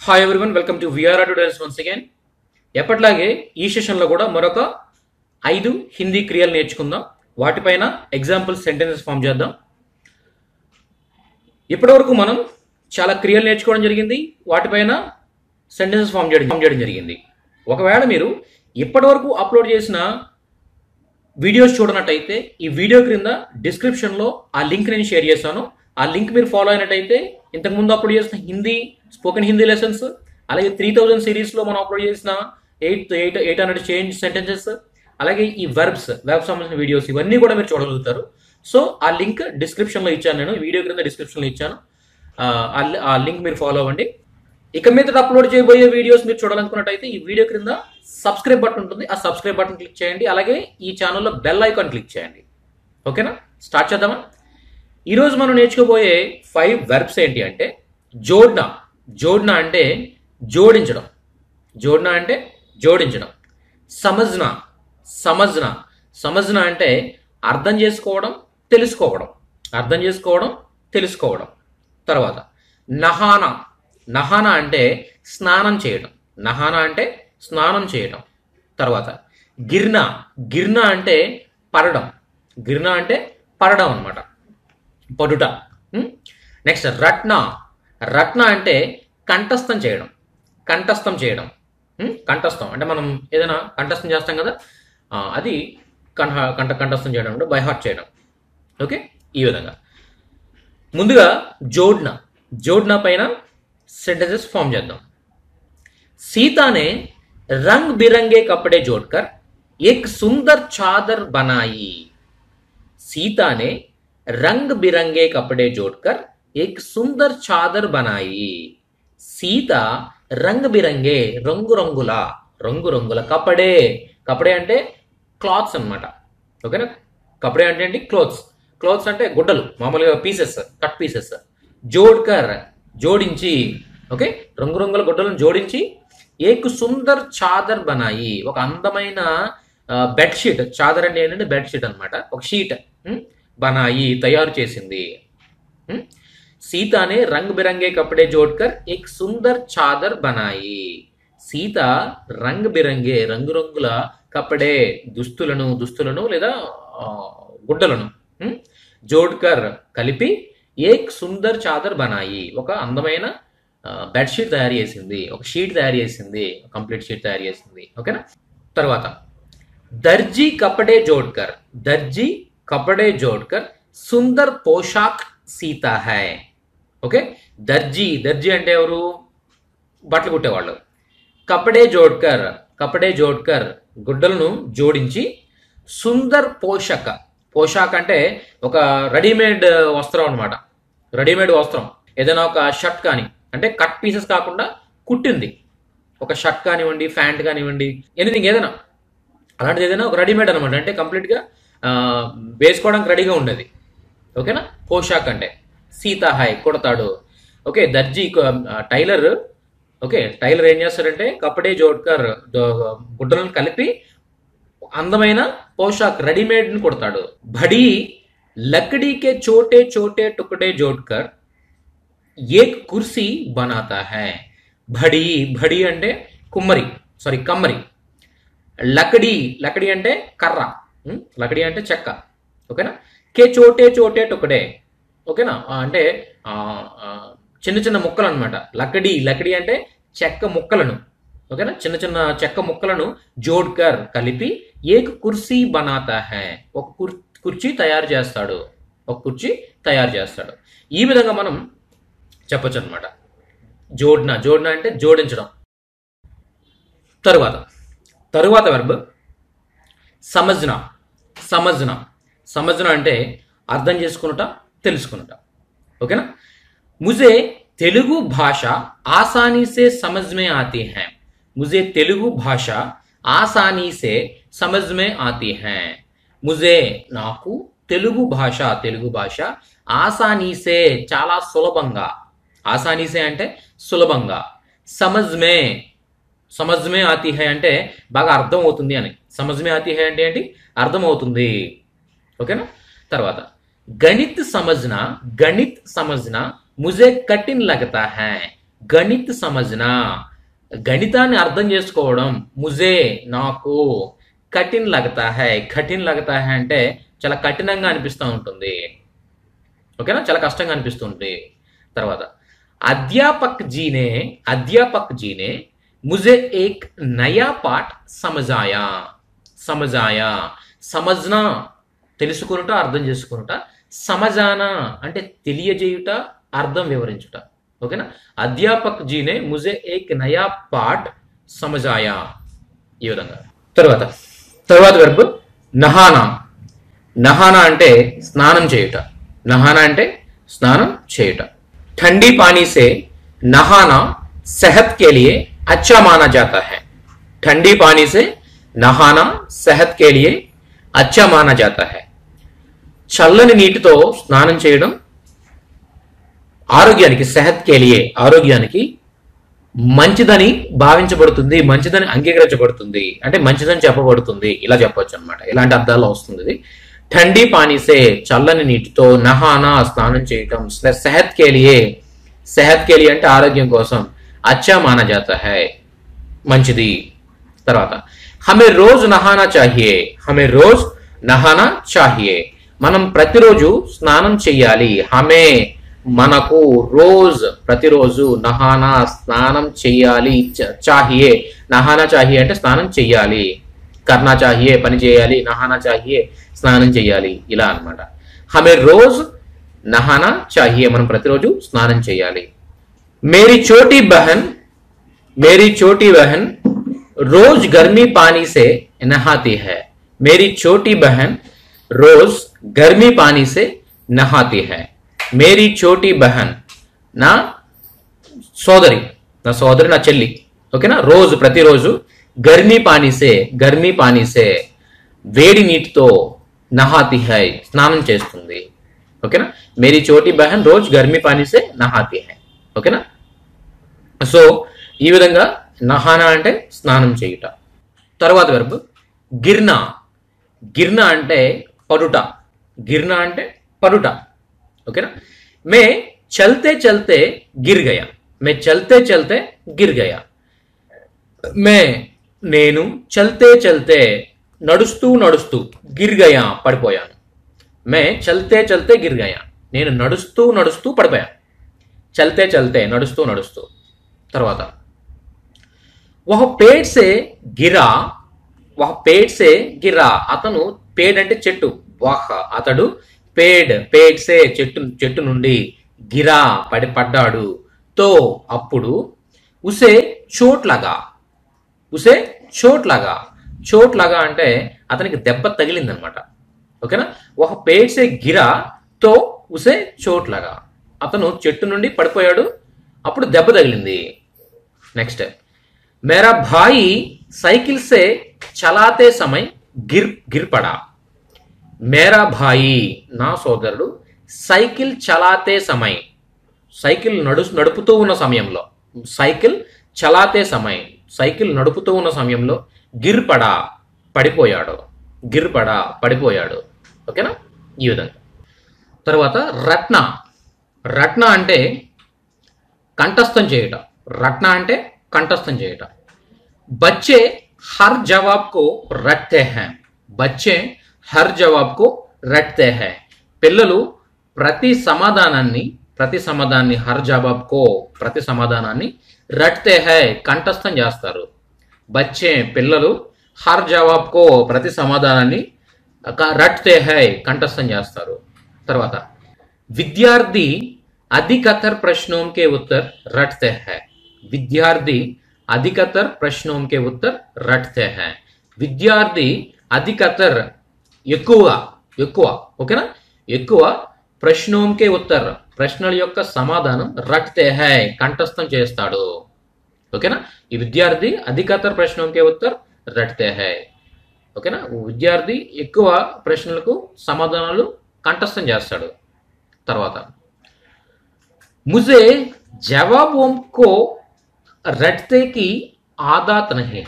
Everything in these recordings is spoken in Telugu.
Hi everyone, welcome to VR tutorials once again. ఎప్పటిలాగే ఈ సెషన్లో కూడా మరొక 5 హిందీ క్రియలు నేర్చుకుందాం. వాటిపైన ఎగ్జాంపుల్ సెంటెన్సెస్ ఫామ్ చేద్దాం. ఇప్పటివరకు మనం చాలా క్రియలు నేర్చుకోవడం జరిగింది, వాటిపైన సెంటెన్సెస్ ఫామ్ చేయడం జరిగింది. ఒకవేళ మీరు ఇప్పటివరకు అప్లోడ్ చేసిన వీడియోస్ చూడనట్టయితే ఈ వీడియో క్రింద డిస్క్రిప్షన్లో ఆ లింక్ నేను షేర్ చేస్తాను. ఆ లింక్ మీరు ఫాలో అయినట్టయితే ఇంతకుముందు అప్లోడ్ చేసిన స్పోకెన్ హిందీ లెసన్స్, అలాగే 3000 సిరీస్లో మనం అప్లోడ్ చేసిన 800 చేంజ్ సెంటెన్సెస్, అలాగే ఈ వెర్బ్ సంబంధించిన వీడియోస్ ఇవన్నీ కూడా మీరు చూడగలుగుతారు. సో ఆ లింక్ డిస్క్రిప్షన్లో ఇచ్చాను, నేను వీడియో క్రింద డిస్క్రిప్షన్లో ఇచ్చాను. ఆ లింక్ మీరు ఫాలో అవ్వండి. ఇక మీద అప్లోడ్ చేయబోయే వీడియోస్ మీరు చూడాలనుకున్నట్టయితే ఈ వీడియో క్రింద సబ్స్క్రైబ్ బటన్ ఉంటుంది, ఆ సబ్స్క్రైబ్ బటన్ క్లిక్ చేయండి. అలాగే ఈ ఛానల్లో బెల్ ఐకాన్ క్లిక్ చేయండి. ఓకేనా, స్టార్ట్ చేద్దామా? ఈరోజు మనం నేర్చుకోబోయే 5 వెర్బ్స్ ఏంటి అంటే జోడ్నా. జోడ్నా అంటే జోడించడం. జోడ్నా అంటే జోడించడం. సమజ్నా. సమజ్నా. సమజ్నా అంటే అర్థం చేసుకోవడం, తెలుసుకోవడం. అర్థం చేసుకోవడం, తెలుసుకోవడం. తర్వాత నహానా. నహానా అంటే స్నానం చేయడం. నహానా అంటే స్నానం చేయడం. తర్వాత గిర్నా. గిర్నా అంటే పడడం. గిర్నా అంటే పడడం అన్నమాట, పడుట. నెక్స్ట్ రత్న. రత్న అంటే కంఠస్థం చేయడం. కంఠస్థం చేయడం. కంఠస్థం అంటే మనం ఏదైనా కంఠస్థం చేస్తాం కదా, అది కంఠస్థం చేయడం అంటే బై హార్ట్ చేయడం. ఓకే, ఈ విధంగా. ముందుగా జోడ్నా. జోడ్నా పైన సెంటెన్సెస్ ఫామ్ చేద్దాం. सीता ने रंग बिरंगे कपड़े जोड़कर एक सुंदर चादर बनाई. सीता ने रंग बिरंगे कपड़े जोड़कर एक सुंदर चादर बनाई. सीता रंग बिरंगे रंगु रंगुला कपड़े. कपड़े అంటే క్లాత్స్ అన్నమాట. ఓకేనా, కపడే అంటే ఏంటి? క్లోత్స్. క్లోత్స్ అంటే గుడ్డలు, మామూలుగా పీసెస్, కట్ పీసెస్. జోడ్కర్ జోడించి. ఓకే, రంగురంగుల గుడ్డలను జోడించి ఏక్ సుందర్ చాదర్ బనాయి, ఒక అందమైన బెడ్షీట్. చాదర్ అంటే ఏంటంటే బెడ్షీట్ అనమాట, ఒక షీట్. బనాయి తయారు చేసింది. సీతానే రంగ్ బిరంగే కపడే జోడ్కర్ ఏక్ సుందర్ చాదర్ బనాయి. సీత రంగ్ బిరంగే రంగురంగుల కపడే దుస్తులను లేదా గుడ్డలను జోడ్కర్ కలిపి ఏక్ సుందర్ చాదర్ బనాయి, ఒక అందమైన బెడ్షీట్ తయారు చేసింది, ఒక షీట్ తయారు చేసింది, కంప్లీట్ షీట్ తయారు చేసింది. ఓకేనా. తర్వాత దర్జీ కపడే జోడ్కర్. దర్జీ కపడే జోడ్కర్ సుందర్ పోషాక్ సీతా హై. ఓకే, దర్జీ. దర్జీ అంటే ఎవరు? బట్టలు కుట్టేవాళ్ళు. కపడే జోడ్కర్. కపడే జోడ్కర్ గుడ్డలను జోడించి సుందర్ పోషక్. పోషాక్ అంటే ఒక రెడీమేడ్ వస్త్రం అనమాట. రెడీమేడ్ వస్త్రం, ఏదైనా ఒక షర్ట్ కానీ, అంటే కట్ పీసెస్ కాకుండా కుట్టింది ఒక షర్ట్ కానివ్వండి, ప్యాంట్ కానివ్వండి, ఎనీథింగ్ ఏదైనా అలాంటిది ఏదైనా ఒక రెడీమేడ్ అనమాట, అంటే కంప్లీట్గా వేసుకోవడానికి రెడీగా ఉండేది. ఓకేనా, పోషాక్ అంటే. సీతా హాయ్ కుడతాడు. ఓకే, దర్జీ టైలర్. ఓకే, టైలర్ ఏం చేస్తాడంటే కపడే జోడ్కర్ గుడ్డలను కలిపి అందమైన పోషాక్ రెడీమేడ్ని కుడతాడు. బడి లకడీకే చోటే చోటే టుకడే జోడ్కర్ ఏక్ కుర్సీ బనాతా హై. భడి. భడి అంటే కమ్మరి. లకడీ. లకడీ అంటే కర్ర. లకడీ అంటే చెక్క. ఓకేనా. కే చోటే చోటే టుకడే. ఓకేనా, అంటే చిన్న చిన్న ముక్కలు అనమాట. లకడీ అంటే చెక్క ముక్కలను. ఓకేనా, చిన్న చిన్న చెక్క ముక్కలను జోడ్కర్ కలిపి ఏక్ కుర్సీ బనాతా హై, ఒక కుర్చీ తయారు చేస్తాడు. ఒక కుర్చీ తయారు చేస్తాడు. ఈ విధంగా మనం చెప్పొచ్చు అనమాట. జోడ్నా. జోడ్నా అంటే జోడించడం. తరువాత వెర్బ్ సమజ్నా. సమజ్నా. సమజ్నా అంటే అర్థం చేసుకునుట, తెలుసుకునుట. ఓకేనా. ముజే తెలుగు భాష ఆసానీ సే సమజ్ మే ఆతీ హై. ముజే తెలుగు భాష ఆసానీ సే సమజ్ మే ఆతీ హై. ముజే నాకు తెలుగు భాష ఆసానీ సే చాలా సులభంగా. ఆసానీ సే అంటే సులభంగా. సమజ్ మే ఆతీ హై అంటే బాగా అర్థం అవుతుంది అని. సమజ్ మే ఆతీ హై అంటే ఏంటి? అర్థం అవుతుంది. ఓకేనా. తర్వాత గణిత్ సమజ్నా. గణిత్ సమజ్నా ముజే కఠిన్ లగతా హై. గణిత్ సమజ్నా, గణితాన్ని అర్థం చేసుకోవడం. ముజే నాకు, కఠిన్ లగతా హై, కఠిన్ లగతా హై అంటే చాలా కఠినంగా అనిపిస్తూ ఉంటుంది. ఓకేనా, చాలా కష్టంగా అనిపిస్తుంది. తర్వాత అధ్యాపక్ జీనే ముజే ఏక్ నయా పాఠ్ సమజాయా. సమజాయా, సమజ్నా తెలుసుకునుట, అర్థం చేసుకునుట. సమజానా అంటే తెలియజేయుట, అర్థం వివరించుట. ఓకేనా, అధ్యాపక్ జీనే ముజే ఏక్ నయా పాఠ్ సమజాయా, ఈ విధంగా. తర్వాత వెర్బ్ నహానా. నహానా అంటే స్నానం చేయుట. నహానా అంటే స్నానం చేయుట. ठंडी पानी से नहाना सेहत के लिए अच्छा माना जाता है. ठंडी पानी से नहाना सेहत के लिए अच्छा माना जाता है. చల్లని నీటితో స్నానం చేయడం ఆరోగ్యానికి, సెహత్ కే లియే ఆరోగ్యానికి మంచిదని భావించబడుతుంది, మంచిదని అంగీకరించబడుతుంది, అంటే మంచిదని చెప్పబడుతుంది, ఇలా చెప్పొచ్చు అనమాట. ఇలాంటి అర్థాల్లో వస్తుంది ఇది. ठंडी पानी से చల్లని నీటితో, నహానా స్నానం చేయటం, సెహత్ కే లియే అంటే ఆరోగ్యం కోసం, అచ్చా మానా జాతా హై మంచిది. తర్వాత హమే రోజ్ నహానా చాహియే. హమే రోజ్ నహానా చాహియే, మనం ప్రతిరోజు స్నానం చెయ్యాలి. హమే మనకు, రోజ్ ప్రతిరోజు, నహానా స్నానం చెయ్యాలి, చాహియే నహానా చాహియే అంటే స్నానం చెయ్యాలి. కర్నా చాహియే పని చేయాలి, నహానా చాహియే స్నానం చెయ్యాలి, ఇలా అన్నమాట. హమే రోజ్ నహానా చాహియే మనం ప్రతిరోజు స్నానం చేయాలి. మేరీ చోటీ బహన్ రోజ్ గర్మీ పానీ సే నహాతీ హై. మేరీ చోటీ బహన్ రోజ్ గర్మీ పానీ సే నహాతీ హై. మేరీ చోటీ బహన్ నా సోదరి, నా చెల్లి. ఓకేనా, రోజు ప్రతిరోజు, గర్మీ పానీ సే వేడి నీటితో, నహాతీ హై స్నానం చేస్తుంది. ఓకేనా, మేరీ చోటీ బహన్ రోజ్ గర్మీ పానీ సే నహాతీ హై. ఓకేనా, సో ఈ విధంగా నహానా అంటే స్నానం చేయుట. తర్వాత వెర్బ్ గిర్నా. గిర్నా అంటే పడుట. గిర్నా అంటే పడుట. ఓకేనా, మే చల్తే చల్తే గిర్ గయా. మే చల్తే చల్తే గిర్ గయా. నేను చల్తే చల్తే నడుస్తూ నడుస్తూ, గిర్ గయా పడిపోయాను. మే చల్తే చల్తే గిర్ గయా, నేను నడుస్తూ నడుస్తూ పడిపోయాను. చల్తే చల్తే నడుస్తూ నడుస్తూ. తర్వాత వహ పేడ్ సే గిరా. అతను, పేడ్ అంటే చెట్టు, వహ అతడు, పేడ్ సే చెట్టు నుండి, గిరా పడ్డాడు, తో అప్పుడు, ఉసే చోట్ లగా అంటే అతనికి దెబ్బ తగిలింది అనమాట. ఓకేనా, ఒక పేడ్ సే గిరా తో ఉసే చోట్ లగా, అతను చెట్టు నుండి పడిపోయాడు, అప్పుడు దెబ్బ తగిలింది. నెక్స్ట్ మేరా భాయి సైకిల్ సే చలాతే సమయ్ గిర్ పడా. మేరా భాయి నా సోదరుడు, సైకిల్ చలాతే సమయ్ సైకిల్ నడుపుతూ ఉన్న సమయంలో, సైకిల్ నడుపుతూ ఉన్న సమయంలో గిర్ పడా పడిపోయాడు. ఓకేనా, ఈ విధంగా. తర్వాత రట్న అంటే కంఠస్థం చేయుట. బచ్చే హర్ జవాబ్ కో రట్తే హై. పిల్లలు ప్రతి సమాధానాన్ని హర్ జవాబ్ కో ప్రతి సమాధానాన్ని, రట్తే హై కంఠస్థం చేస్తారు. బచ్చే పిల్లలు, హర్ జవాబ్ కో ప్రతి సమాధానాన్ని, రట్తే హై కంఠస్థం చేస్తారు. తర్వాత విద్యార్థి अधिकतर प्रश्नों के उत्तर रटते हैं. विद्यार्थी अधिकतर प्रश्नों के उत्तर रटते हैं. विद्यार्थी अधिकतर ఎక్కువ ఓకేనా, ఎక్కువ ప్రశ్నోं के उत्तर ప్రశ్నల యొక్క సమాధానం, రట్తే హై కంఠస్థం చేస్తాడు. ఓకేనా, ఈ విద్యార్థి అధికతర్ ప్రశ్నోं के उत्तर రట్తే హై. ఓకేనా, విద్యార్థి ఎక్కువ ప్రశ్నలకు సమాధానాలు కంఠస్థం చేస్తాడు. తర్వాత मुझे जवाबों को रटते की आदत नहीं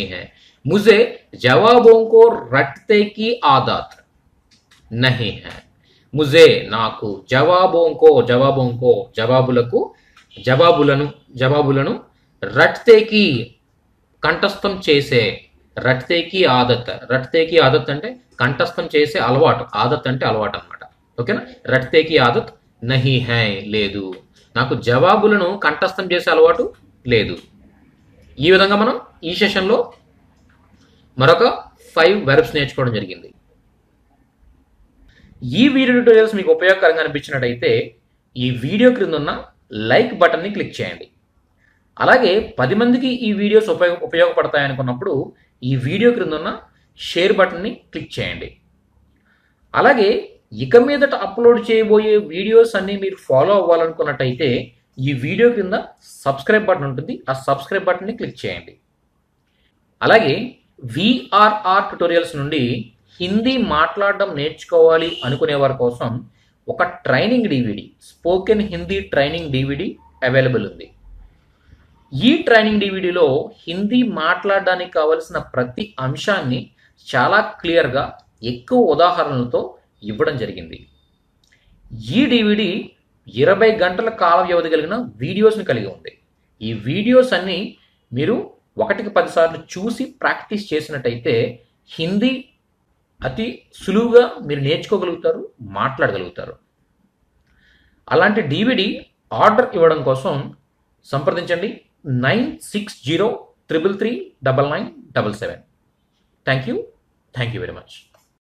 है. मुझे जवाबों को रटते की आदत नहीं है. ముజే నాకు, జవాబోంకో జవాబులను రట్తేకి కంఠస్థం చేసే, రట్తేకి ఆదత్ అంటే కంఠస్థం చేసే అలవాటు, ఆదత్ అంటే అలవాటు అనమాట. ఓకేనా? రట్తేకి ఆదత్ నహీ హై లేదు, నాకు జవాబులను కంఠస్థం చేసే అలవాటు లేదు. ఈ విధంగా మనం ఈ సెషన్లో మరొక 5 వెర్బ్స్ నేర్చుకోవడం జరిగింది. ఈ వీడియో ట్యూటోరియల్స్ మీకు ఉపయోగకరంగా అనిపించినట్టయితే ఈ వీడియో క్రింద ఉన్న లైక్ బటన్ని క్లిక్ చేయండి. అలాగే 10 మందికి ఈ వీడియోస్ ఉపయోగపడతాయనుకున్నప్పుడు ఈ వీడియో క్రింద ఉన్న షేర్ బటన్ని క్లిక్ చేయండి. అలాగే ఇక మీదట అప్లోడ్ చేయబోయే వీడియోస్ అన్ని మీరు ఫాలో అవ్వాలనుకున్నట్టయితే ఈ వీడియో కింద సబ్స్క్రైబ్ బటన్ ఉంటుంది, ఆ సబ్స్క్రైబ్ బటన్ని క్లిక్ చేయండి. అలాగే VRR ట్యుటోరియల్స్ నుండి హిందీ మాట్లాడడం నేర్చుకోవాలి అనుకునే వారి కోసం ఒక training DVD, spoken Hindi training DVD available ఉంది. ఈ ట్రైనింగ్ DVDలో హిందీ మాట్లాడడానికి కావలసిన ప్రతి అంశాన్ని చాలా క్లియర్గా ఎక్కువ ఉదాహరణలతో ఇవ్వడం జరిగింది. ఈ DVD 20 గంటల కాల వ్యవధి కలిగిన వీడియోస్ని కలిగి ఉంది. ఈ వీడియోస్ అన్నీ మీరు 1కి 10 సార్లు చూసి ప్రాక్టీస్ చేసినట్టయితే హిందీ అతి సులువుగా మీరు నేర్చుకోగలుగుతారు, మాట్లాడగలుగుతారు. అలాంటి DVD ఆర్డర్ ఇవ్వడం కోసం సంప్రదించండి 9603339977. Thank you very much.